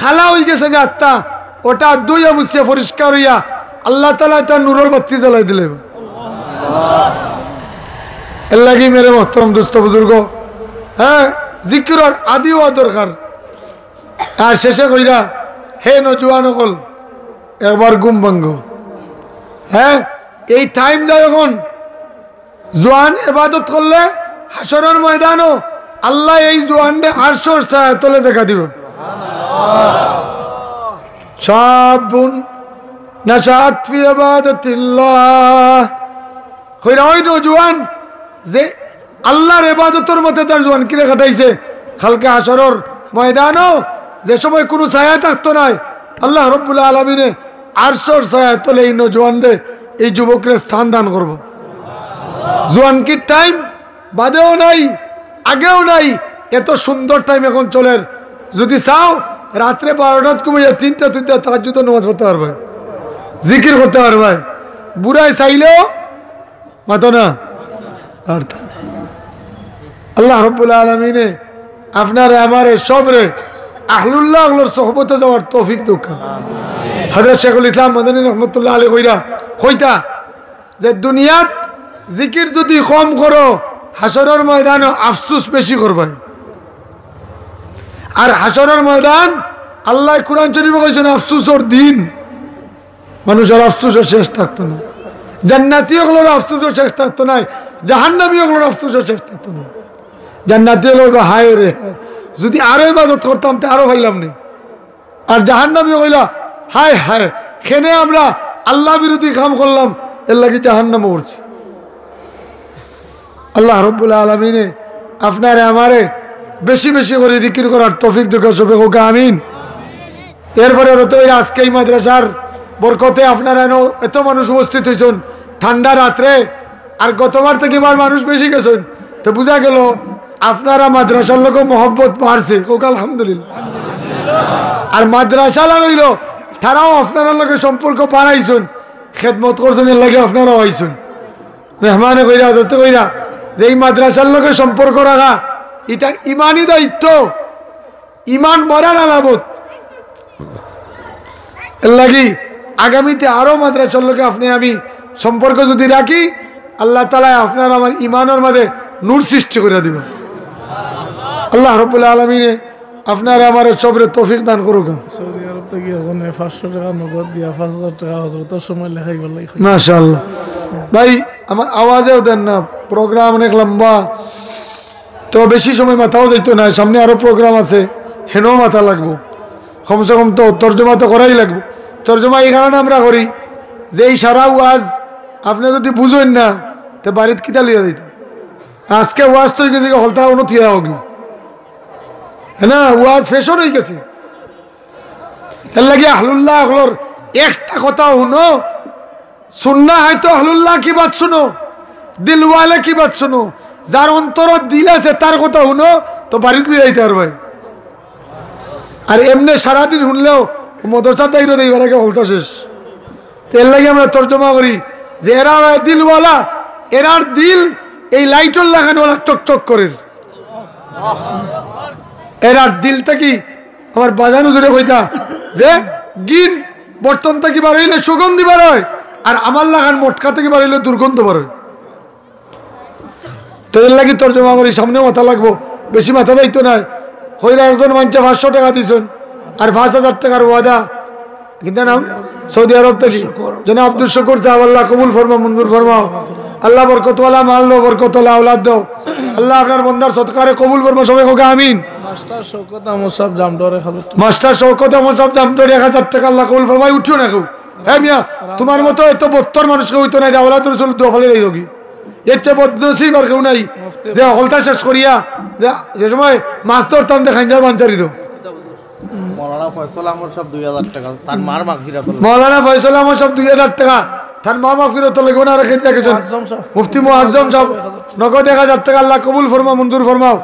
খালা হয়ে গেছে যে আত্মা, ওটা দুইয়া মুছিয়া পরিষ্কার হইয়া আল্লাহ তাআলা তার নূরের বাতি জ্বালাই দিলে। এর লাগি মেরে মোহতরম দোস্ত বুজুর্গ, হ্যাঁ জিকিরের আদি হওয়া দরকার। আর শেষে কইরা হে নজওয়ান সকল একবার ঘুম ভাঙ্গ। হ্যাঁ এই টাইম যায় এখন জোয়ান ইবাদত করলে হাসরের ময়দানও আল্লাহ এই জোয়ানকে আরশের ছায়া তলে দেখা দিব। শাবুন নাশাত ফি ইবাদাতিল্লাহ, কইরা ওই নজওয়ান যে আল্লাহর ইবাদতের মধ্যে তার জোয়ান কিরে কাটাইছে, কালকে হাসরের ময়দানও যে সময় কোনো ছায়া থাকতো না, আল্লাহ রাব্বুল আলামিনে আরশের ছায়া তলে এই নজওয়ানদের এই যুবকের স্থান দান করব। জোয়ান কি টাইম বাদেও নাই আগেও নাই, এত সুন্দর টাইম এখন চলে। যদি চাও রাত্রে 12টাত কমিয়ে 3টা 2টা তাহাজ্জুদ নামাজ পড়তে পারবে, জিকির করতে পারবে। বুড়াই চাইলেও মাতো না। আর আল্লাহ রাব্বুল আলামিনে আপনারে আমারে সবরে আহলুল্লাহর সোহবতে যাওয়ার তৌফিক দাও। হযরত শেখুল ইসলাম মাদানী রহমাতুল্লাহ আলাইহি কইতা যে দুনিয়াত জিকির যদি কম করো হাসরের ময়দানে আফসোস বেশি করবে। আর হাসরের ময়দান আল্লাহ কুরআন শরীফে কইছেন আফসোসের দিন, মানুষের আফসোসের শেষ থাকতো না। জান্নাতি হলোর আফসোসের শেষ থাকতো না, জাহান্নামী হলোর আফসোসের শেষ থাকতো না। জান্নাতি হলো হায় রে যদি আরো ইবাদত করতাম তো আরো পাইলাম না। আর জাহান্নামী হইলা হায় হায় খেনে আমরা আল্লাহ বিরোধী কাম করলাম, এর লাগি জাহান্নামে পড়ছি। আল্লাহ রাব্বুল আলামিনে আপনারে আমারে বেশি বেশি করে জিকির করার তৌফিক দাও সবে হোক আমিন। এরপরে তো আজকে এই মাদ্রাসার বরকতে আপনারা এত মানুষ উপস্থিত হয়েছেন ঠান্ডা রাত্রে, আর গতবার থেকে এবার মানুষ বেশি গেছেন, তো বোঝা গেল আপনারা মাদ্রাসার লোক মহব্বত বাড়ছে, হোক আলহামদুলিল্লাহ। আর মাদ্রাসা রইল তারাও আপনারা লোকের সম্পর্ক বাড়াইছেন, খেদমত করছেন, এর লাগে আপনারাও আইছেন। মেহমানে কইরা ধরতে কইরা যে এই মাদ্রাসার লোকের সম্পর্ক রাখা এটা ইমানি দায়িত্ব, ইমান মরার আলামত। এর লাগি আগামীতে আরো মাদ্রাসার লোকে আপনি আমি সম্পর্ক যদি রাখি, আল্লাহ তাআলা আপনার আমার ইমানের মাঝে নূর সৃষ্টি করে দিবেন। আল্লাহ রাব্বুল আলামিনে আপনার আমার সবরে তৌফিক দান করুক। সৌদি আরব থেকে ওখানে 500 টাকা নগদ দিয়া 5000 টাকা হজরতের সময় লেখাই বলাই মাশাআল্লাহ। ভাই আমার আওয়াজেও দেন না, প্রোগ্রাম অনেক লম্বা, তো বেশি সময় মাথাও যাইতো না, সামনে আরো প্রোগ্রাম আছে, হেনও মাথা লাগবো, কমসে কম তো তর্জমা তো করাই লাগবো। তর্জমা এই কারণে আমরা করি যে এই সারা ওয়াজ আপনি যদি বুঝেন না তো বাড়িতে কিতা লিয়া দিত। আজকে ওয়াজ তো গেছে হলতা অনুথিয়া হোক, হ্যাঁ না, ওয়াজ ফ্যাশন হয়ে গেছে। এর লাগে আহলুল্লাহ হলোর একটা কথা শুনো, সুন্নাহ হয়তো আহলুল্লাহ কি বাত শুনো, দিলওয়ালে কি বাত শুনো, যার অন্তর দিল আছে তার কথা শুনো, তো বাড়িতে লিয়ে যাইতে পারবে। আর এমনি সারাদিন শুনলেও মদরসা দায়িত্ব দেবার আগে হলতা শেষ। এর লাগে আমরা তর্জমা করি যে এরা দিলওয়ালা, এরার দিল এই লাইটর লাগানোওয়ালা চকচক করে, এরার দিলটা কি আমার বাজানো জুড়ে কইতা যে গির বর্তন থেকে বার হইলে সুগন্ধি বার হয়, আর আমার লাগান মটকা থেকে বার হইলে দুর্গন্ধ বার হয়। তো এর লাগে তর্জমা করি, সামনে মাথা লাগবো, বেশি মাথা দায়িত্ব নাই। হইরা একজন মানুষে 500 টাকা দিছেন আর 5000 টাকার ওয়াদা, কিন্তু নাম সৌদি আরব থেকে যেন আব্দুল শুকুর সাহেব, আল্লাহ কবুল ফরমাও, মঞ্জুর ফরমাও, আল্লাহ বরকতওয়ালা মাল দাও, বরকতওয়ালা আওলাদ দাও, আল্লাহ আপনার বন্দার সৎকারে কবুল ফরমাও, সবাই হোক আমিন। মাস্টার শওকত আহমদ সাহেব জামডর 1000 টাকা, মাস্টার শওকত আহমদ সাহেব জামডর 1000 টাকা, আল্লাহ কবুল ফরমাই। উঠিও না কেউ, হ্যাঁ মিয়া তোমার মতো এত 72 মানুষকে হইতো না, আওলাদ রাসূল দোয়া ফলে এই যোগী, এর চেয়ে বদনসিব আর কেউ নাই যে হলতা শেষ করিয়া যে সময় মাছ ধরতাম দেখাই যার বাঞ্চারি তো। মৌলানা ফয়সাল আহমদ সাহেব 2000 টাকা, তার মার মাগফিরাত। মৌলানা ফয়সাল আহমদ সাহেব 2000 টাকা, তার মা মাগফিরাত লাগবে না, রেখে দিয়েছেন। মুফতি মুআজ্জম সাহেব নগদ 1000 টাকা, আল্লাহ কবুল ফরমাও, মঞ্জুর ফরমাও।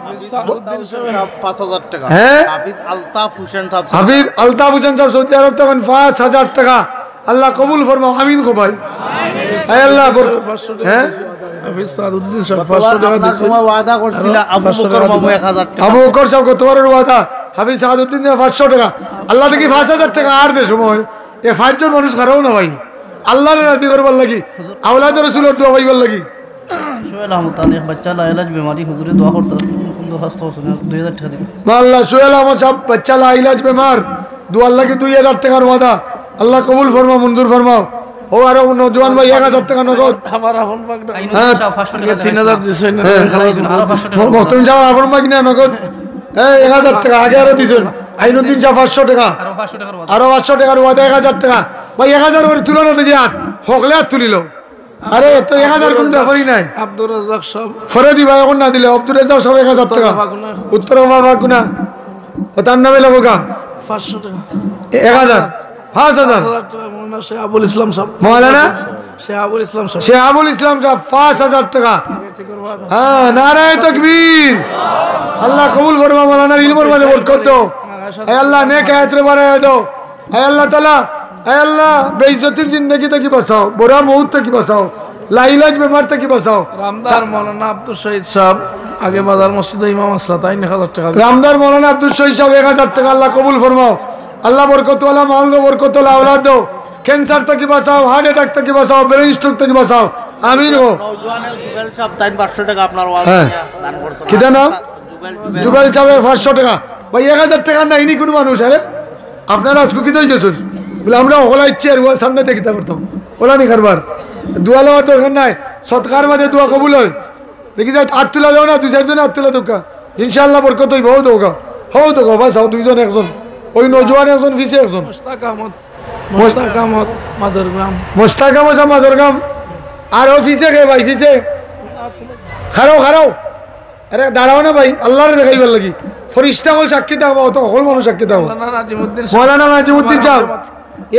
5000 টাকা, হ্যাঁ হাফিজ আলতাফ হোসেন সাহেব, হাফিজ আলতাফ হোসেন সাহেব সৌদি আরব থেকে 5000 টাকা, আল্লাহ কবুল ফরমাও, আমিন গো ভাই। আয় আল্লাহ হ্যাঁ হাফিজ সাদউদ্দিন সাহেব 500 টাকা দিয়েছেন। সময় ওয়াদা করছিল আবু বকর মামু 1000 টাকা, আবু বকর সাহেব গতবারের ওয়াদা হাফিজ সাহাদুদ্দিন 500 টাকা আল্লাহ থেকে 5000 টাকা আর দে সময় এ 5 জন মানুষ খারাও না ভাই আল্লাহর রাজি করবার লাগি আওলাদ রাসূলের দোয়া পাইবার লাগি সোহেল আহমদ তানিক বাচ্চা লাইলাজ বেমারি হুজুরে দোয়া করতে দরখাস্ত করছেন 2000 টাকা দিবেন আল্লাহ সোহেল আহমদ সাহেব বাচ্চা লাইলাজ বেমার দোয়া লাগি 2000 টাকার ওয়াদা আল্লাহ কবুল ফরমাও মঞ্জুর ফরমাও ও আর নওজোয়ান ভাই 1000 টাকা নগদ আমার আপন পাক আইনুদ্দিন সাহেব 500 টাকা 3000 দিছেন আরো 500 টাকা মহতম সাহেব আপন ভাই কিনা নগদ 1000 টাকা আগে আরো দিছেন আইনুদ্দিন সাহেব 500 টাকা আরো 500 টাকার ওয়াদা আরো 500 টাকার ওয়াদা 1000 টাকা ভাই 1000 করে তুলনা দেখি হাত হকলে হাত তুলিল আরে তো 1000 কোন ব্যাপারই নাই আব্দুর রাজ্জাক সব ফরদি ভাই এখন না দিলে আব্দুর রাজ্জাক সব 1000 টাকা উত্তর বাবা গুনা ও তার নামে লাগোগা 500 টাকা 1000 5000 টাকা মৌলানা শেখ আবুল ইসলাম সব মৌলানা শেখ আবুল ইসলাম সব শেখ আবুল ইসলাম সাহেব 5000 টাকা ঠিক করবা হ্যাঁ নারায়ে তাকবীর আল্লাহ কবুল ফরমা মৌলানার ইলমের মাঝে বরকত দাও হে আল্লাহ নেক হায়াতে বাড়ায় দাও হে আল্লাহ তাআলা হে আল্লাহ বেইজ্জতির জিন্দেগি থেকে বাঁচাও বুরা মউত থেকে বাঁচাও লাইলাজ বেমার থেকে বাঁচাও রামদার মৌলানা আব্দুল শহীদ সাহেব আগে বাজার মসজিদে ইমাম আসলা তাই 1000 টাকা রামদার মৌলানা আব্দুল শহীদ সাহেব 1000 টাকা আল্লাহ কবুল ফরমাও আল্লাহ বরকত ওয়ালা মাল দাও বরকত ওয়ালা আওলাদ দাও ক্যান্সার থেকে বাঁচাও হার্ট অ্যাটাক থেকে বাঁচাও ব্রেন স্ট্রোক থেকে বাঁচাও আমিন গো নওজোয়ানের জুবেল সাহেব তাই 500 টাকা আপনার ওয়াজ হ্যাঁ। দান করছেন কি দেন নাম? জুবেল জুবেল সাহেব 500 টাকা ভাই 1000 টাকা নাই নি কোন মানুষ আরে আপনারা আজকে কি দই গেছেন বলে আমরা ওলা ইচ্ছে আর সামনে থেকে কিতা করতাম ওলা নি কারবার দোয়া লওয়ার দরকার নাই সৎকার মাঝে দোয়া কবুল হয় দেখি যাই হাত তুলা দাও না 2-4 জন হাত তুলা দোকা ইনশাআল্লাহ বরকত হইব হও দোকা হও দোকা বাস হও দুইজন একজন ওই নওজোয়ান একজন ভিসে একজন মোস্তাক আহমদ মাজার গ্রাম মোস্তাক আহমদ মাদরগাম আর অফিসে কে ভাই ফিসে খারাও খারাও আরে দাঁড়াও না ভাই আল্লাহরে দেখাইবার লাগি ফরিস্তা হল সাক্ষী দাও তো হল মানুষ সাক্ষী দাও মৌলানা নাজিমউদ্দিন মৌলানা নাজিমউদ্দিন সাহেব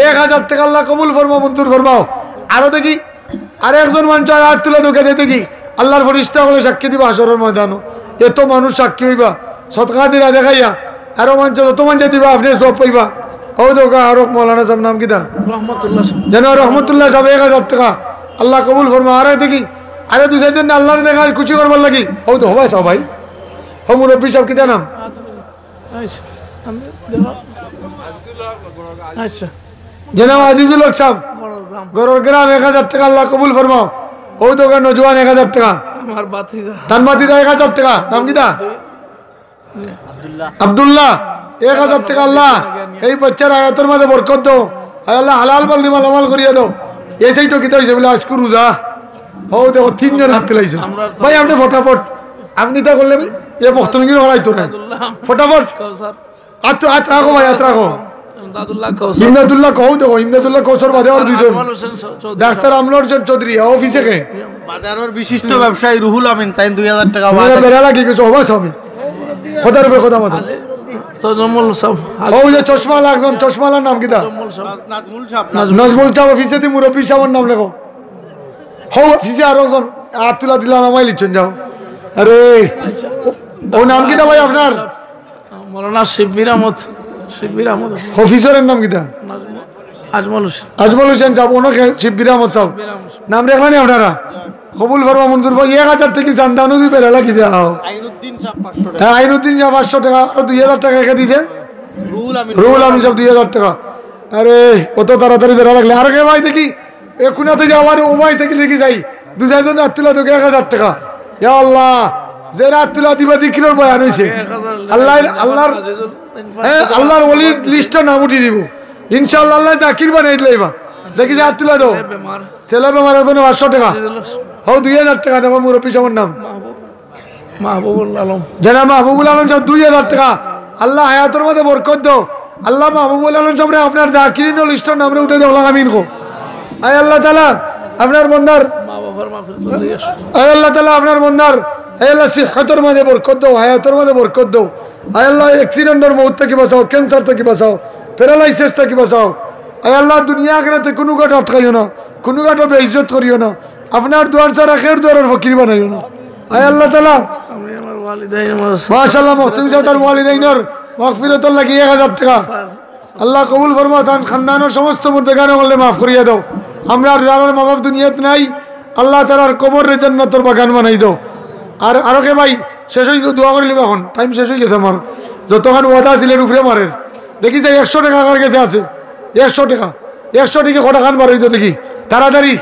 1000 টাকা আল্লাহ কবুল ফরমাও মঞ্জুর ফরমাও আরো দেখি আর একজন মানুষ আর হাত তুলে দোকে দেখি আল্লাহর ফরিস্তা হলে সাক্ষী দিবা হাসরের ময়দানও এত মানুষ সাক্ষী হইবা সৎকা দিরা দেখাইয়া আরো মানুষ যত মানুষ দিবা আপনি সব পাইবা ও দোকা আরো মৌলানা সাহেব নাম কি দা রহমতুল্লাহ যেন রহমতুল্লাহ সাহেব 1000 টাকা আল্লাহ কবুল ফরমা আরে দেখি আরে 2-4 দিন আল্লাহর দেখা খুশি করবার লাগি ও তো হবাই সব ভাই ও মুরব্বী সাহেব কি দা নাম আচ্ছা আমি দেব আচ্ছা যেন আজিজুল হক সাহেব বড়গ্রাম গরুর গ্রাম 1000 টাকা আল্লাহ কবুল ফরমাও ও দোকান নজওয়ান 1000 টাকা আমার বাতিজা তানমাতি দা 1000 টাকা নাম কি দা আব্দুল্লাহ 1000 টাকা আল্লাহ এই বাচ্চার আয়াতের মধ্যে বরকত দাও আয় আল্লাহ হালাল বল দি মালামাল করিয়া দাও এই সেই তো কিতা হইছে বলে আজকে রোজা ও দেখো 3 জন হাত তুলাইছে ভাই আপনি ফটাফট আপনি তা করলে এ বক্তব্য হরাইতো না ফটাফট কৌসার আত রাখো ভাই আত রাখো দাদুল্লাহ কৌসার ইমদাদুল্লাহ কও দেখো ইমদাদুল্লাহ কৌসর বাদে আর দুইজন আকমল হোসেন চৌধুরী ডাক্তার আমনোর চৌধুরী অফিসে কে বাজারের বিশিষ্ট ব্যবসায়ী রুহুল আমিন তাই 2000 টাকা ওয়াজ মেরা বেলা লাগি কিছু হবাস আমি কথা রূপে কথা মতো তজমুল সব ও যে চশমা লাগজন চশমালার নাম কি দা তজমুল সব নাজমুল সাহেব নজমুল চাও অফিসে দি মুরব্বী সাহেবের নাম লেখো হো অফিসে আরো জন আতুলা দিলা নামাই লিখছেন যাও আরে ও নাম কি দা ভাই আপনার মৌলানা শিববির আহমদ শিববির আহমদ অফিসারের নাম কি দা আজমল হোসেন আজমল হোসেন সাহেব ওনাকে শিববির আহমদ সাহেব নাম রেখলানি আপনারা কবুল ফরমা মঞ্জুর ভাই 1000 টাকা জানদানো দি বেলা লাগি দাও আইনুদ্দিন সাহেব 500 টাকা হ্যাঁ আইনুদ্দিন সাহেব 500 টাকা আর 2000 টাকা রেখে দিছে রুহুল আমিন রুহুল আমিন সাহেব 2000 টাকা আরে কত তাড়াতাড়ি বেরা লাগলে আর কে ভাই দেখি একুনা থেকে আবার ওবাই থেকে লিখি যাই 2-4 জন আত্তুলা তোকে 1000 টাকা ইয়া আল্লাহ যে আত্তুলা দিবা দিকির বয়ান হইছে আল্লাহর হ্যাঁ আল্লাহর ওলির লিস্টে নাম উঠি দিব ইনশাআল্লাহ আল্লাহ জাকির বানাই দিলাইবা দেখি যে আত্তুলা দাও বেমার ছেলে বেমারের জন্য 500 টাকা হো 2000 টাকা দেবো মুরব্বী সাহেবের নাম মাহবুবুল আলম জানা মাহবুবুল আলম সাহেব 2000 টাকা আল্লাহ হায়াতের মধ্যে বরকত দাও আল্লাহ মাহবুবুল আলম সাহেব আপনার জাকিরিন লিস্টের নামে উঠে দাও আমিন গো আয় আল্লাহ তাআলা আপনার বন্দার মা বাবার মাফিরাত দিয়ে আয় আল্লাহ তাআলা আপনার বন্দার আয় আল্লাহ সিহতের মধ্যে বরকত দাও হায়াতের মধ্যে বরকত দাও আয় আল্লাহ অ্যাক্সিডেন্টের মউত থেকে বাঁচাও ক্যান্সার থেকে বাঁচাও প্যারালাইসিস থেকে বাঁচাও আয় আল্লাহ দুনিয়া আখিরাতে কোনো গাট আটকাইও না কোনো গাট বেইজ্জত করিও না আপনার দুয়ার ছাড়া খের দুয়ারের ফকির বানাইও না আয় আল্লাহ তাআলা আমি আমার ওয়ালিদাইন আমার মাশাআল্লাহ মুহতামিম সাহেব তার ওয়ালিদাইনের মাগফিরাতুল লাগি 1000 টাকা আল্লাহ কবুল ফরমাও তার খানদানের সমস্ত মুর্দেগান বললে মাফ করিয়া দাও আমরা আর যারা মা বাপ দুনিয়াত নাই আল্লাহ তাআলার কবরে জান্নাতের বাগান বানাই দাও আর আরো কে ভাই শেষ হই দোয়া করিলি এখন টাইম শেষ হয়ে গেছে আমার যতক্ষণ ওয়াদা ছিলেন উপরে মারেন দেখি যে 100 টাকা আমার কাছে আছে 100 টাকা 100 টাকা কটা খান বার হইতো দেখি তাড়াতাড়ি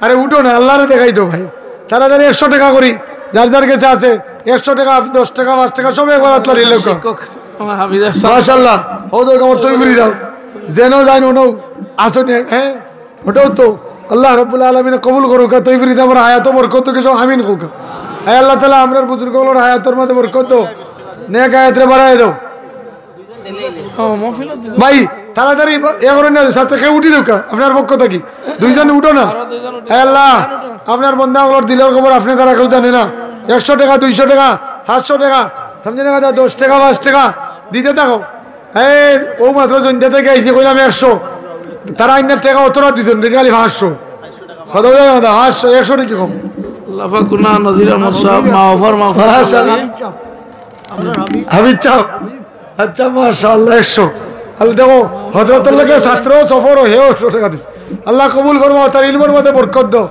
আরে উঠো না আল্লাহরে দেখাই তো ভাই তাড়াতাড়ি 100 টাকা করি যার যার কাছে আছে 100 টাকা 10 টাকা 5 টাকা সব একবার আতলা নিলে মাশাআল্লাহ ও তো আমার তৈ করে দাও যেন জানো নো আসনে হ্যাঁ ওটাও তো আল্লাহ রাব্বুল আলামিন কবুল করুক তৈ করে দাও আমার হায়াত বরকত কিছু আমিন হোক হে আল্লাহ তাআলা আমরার বুজুর্গগুলোর হায়াতের মধ্যে বরকত নেক হায়াতে বাড়ায় দাও ভাই তাড়াতাড়ি এগারো না সাথে খেয়ে উঠি দেব আপনার পক্ষ থাকি দুইজনে উঠো না হে আল্লাহ আপনার বন্ধাগুলোর দিলের খবর আপনি তারা কেউ জানে না 100 টাকা 200 টাকা 700 টাকা সমঝে না 10 টাকা 5 টাকা দিতে থাকো এই ও মাত্র জনতে থেকে আইসি কইলাম 100 তারা ইন্নার টাকা অতরা দিছেন খালি 500 কত হয়ে গেল 500 100 টাকা কম লাফা কুনা নজির আমার সাহেব মাওফার মাওফার হাবিব চাও আচ্ছা মাশাআল্লাহ 100 আল্লাহ দেখো হযরতের লাগে ছাত্র সফর হে 100 টাকা দিস আল্লাহ কবুল করবো তার ইলমের মধ্যে বরকত দাও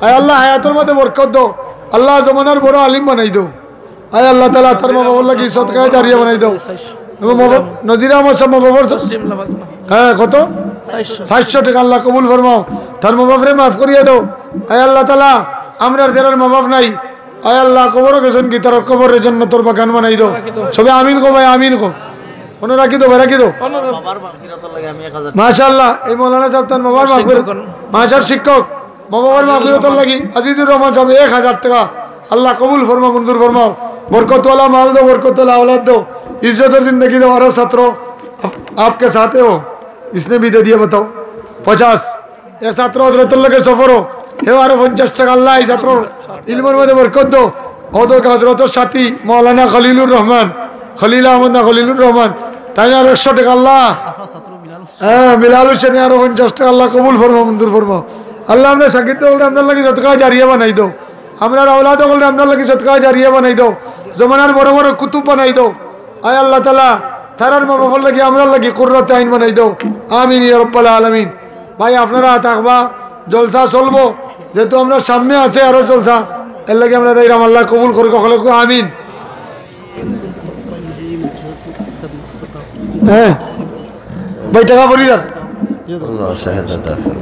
আয় আল্লাহ হায়াতের মধ্যে বরকত দাও আল্লাহ জমানার বড় আলিম বানাই দাও আয় আল্লাহ তাআলা তার মা বাবার লাগি সদকা জারিয়া বানাই দাও এবং নজির আমার সব মা বাবার হ্যাঁ কত 700 টাকা আল্লাহ কবুল ফরমাও তার মা বাপরে মাফ করিয়ে দাও আয় আল্লাহ তাআলা আমরার যারা মা বাপ নাই আয় আল্লাহ কবর গেছেন কি তার কবরের জন্য তোর বাগান বানাই দাও সবাই আমিন কো ভাই আমিন কো মনে রাখি দাও ভাই রাখি দাও মাশাআল্লাহ এই মৌলানা সাহেব তার বাবার মাফ করে মাশাআল্লাহ শিক্ষক বাবার মাফ করে তোর লাগি আজিজুর রহমান সাহেব 1000 টাকা আল্লাহ কবুল ফরমাও মঞ্জুর ফরমাও বরকত वाला माल दो बरकत वाला औलाद दो इज्जत और जिंदगी दो और छात्रों आपके साथ हो इसने भी दे दिया बताओ 50 ये छात्रों हजरत अल्लाह के सफर हो हे और 50 টাকা আল্লাহ এই ছাত্র ইলমের মধ্যে বরকত দাও ওদো হযরতের সাথী মাওলানা খলিলুর রহমান খলিল আহমদ খলিলুর রহমান তাই আর 100 টাকা আল্লাহ হ্যাঁ বিলাল হোসেন আর 50 টাকা আল্লাহ কবুল ফরমাও মঞ্জুর ফরমাও আল্লাহ আমরা সাকিত বলতে আপনার লাগি সদকা জারিয়া বানাই দাও আমরা আওলাদ বলতে আপনার লাগি সদকা জারিয়া বানাই দাও জমানার বড় বড় কুতুব বানাই দাও আয় আল্লাহ তাআলা তারার মা বাবার লাগি আমরা লাগি কুররাত আইন বানাই দাও আমিন ইয়া রাব্বাল আলামিন ভাই আপনারা থাকবা জলসা চলবো যেহেতু আমরা সামনে আছে আরো জলসা এর লাগি আমরা দাইরাম আল্লাহ কবুল করুক সকলকে আমিন হ্যাঁ ভাই টাকা পরিদার الله شهد دافع